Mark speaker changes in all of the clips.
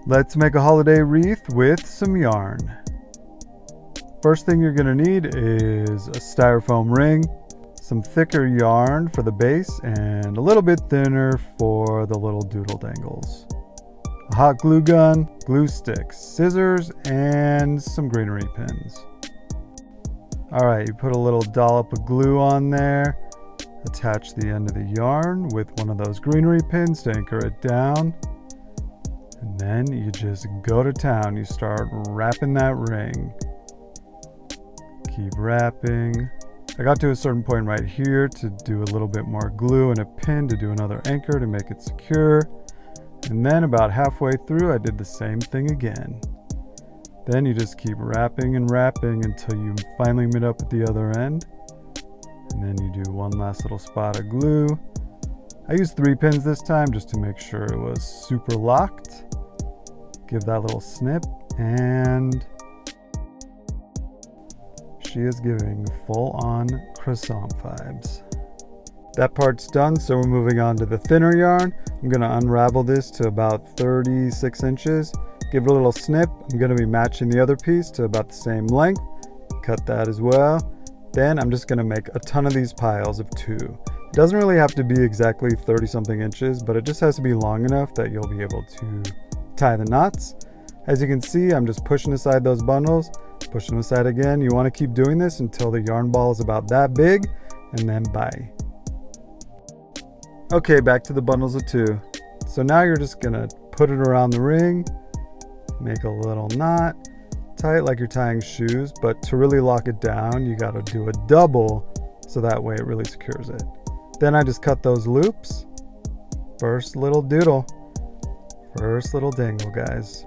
Speaker 1: Let's make a holiday wreath with some yarn. First thing you're going to need is a styrofoam ring, some thicker yarn for the base, and a little bit thinner for the little doodle dangles. A hot glue gun, glue sticks, scissors, and some greenery pins. Alright, you put a little dollop of glue on there, attach the end of the yarn with one of those greenery pins to anchor it down, and then you just go to town. You start wrapping that ring. Keep wrapping. I got to a certain point right here to do a little bit more glue and a pin to do another anchor to make it secure. And then about halfway through, I did the same thing again. Then you just keep wrapping and wrapping until you finally meet up at the other end. And then you do one last little spot of glue. I used 3 pins this time just to make sure it was super locked. Give that little snip, and she is giving full-on croissant vibes. That part's done, so we're moving on to the thinner yarn. I'm going to unravel this to about 36 inches. Give it a little snip. I'm going to be matching the other piece to about the same length. Cut that as well. Then I'm just going to make a ton of these piles of 2. It doesn't really have to be exactly 30-something inches, but it just has to be long enough that you'll be able to tie the knots. As you can see, I'm just pushing aside those bundles. Push them aside again. You want to keep doing this until the yarn ball is about that big, and then bye. Okay, back to the bundles of 2. So now you're just gonna put it around the ring, make a little knot, tie it like you're tying shoes, but to really lock it down, you gotta do a double so that way it really secures it. Then I just cut those loops. First little doodle, first little dangle, guys.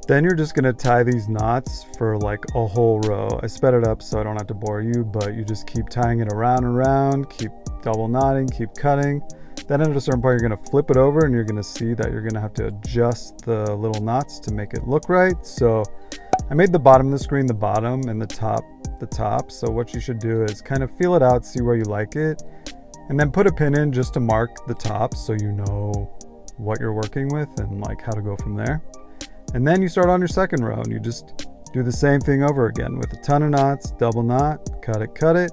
Speaker 1: Then you're just gonna tie these knots for like a whole row. I sped it up so I don't have to bore you, but you just keep tying it around and around, keep double knotting, keep cutting. Then at a certain point, you're gonna flip it over and you're gonna see that you're gonna have to adjust the little knots to make it look right. So I made the bottom of the screen the bottom and the top the top. So what you should do is kind of feel it out, see where you like it, and then put a pin in just to mark the top so you know what you're working with and like how to go from there. And then you start on your second row and you just do the same thing over again with a ton of knots, double knot, cut it,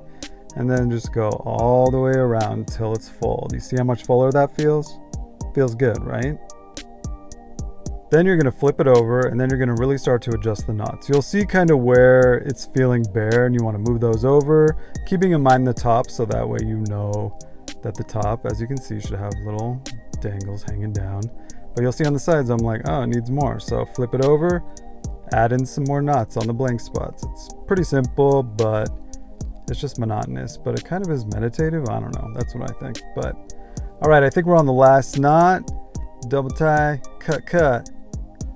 Speaker 1: and then just go all the way around until it's full. Do you see how much fuller that feels? Feels good, right? Then you're gonna flip it over and then you're gonna really start to adjust the knots. You'll see kind of where it's feeling bare and you wanna move those over, keeping in mind the top so that way you know that the top, as you can see, should have little dangles hanging down. But you'll see on the sides, I'm like, oh, it needs more. So flip it over, add in some more knots on the blank spots. It's pretty simple, but it's just monotonous, but it kind of is meditative. I don't know, that's what I think. But all right, I think we're on the last knot. Double tie, cut,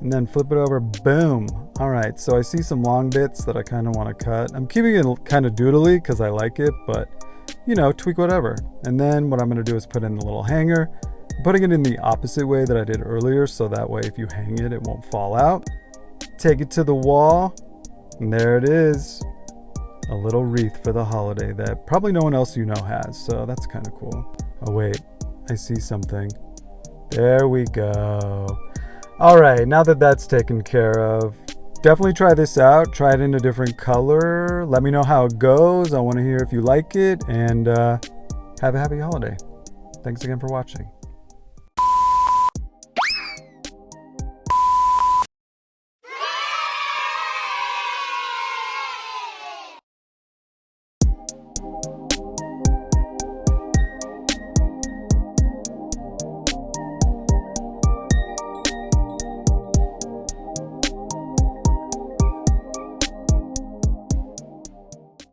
Speaker 1: and then flip it over, boom. All right, so I see some long bits that I kind of want to cut. I'm keeping it kind of doodly because I like it, but you know, tweak whatever. And then what I'm going to do is put in the little hanger. I'm putting it in the opposite way that I did earlier, so that way if you hang it, it won't fall out. Take it to the wall, and there it is. A little wreath for the holiday that probably no one else you know has, so that's kind of cool. Oh wait, I see something. There we go. All right, now that that's taken care of, definitely try this out. Try it in a different color. Let me know how it goes. I want to hear if you like it, and have a happy holiday. Thanks again for watching.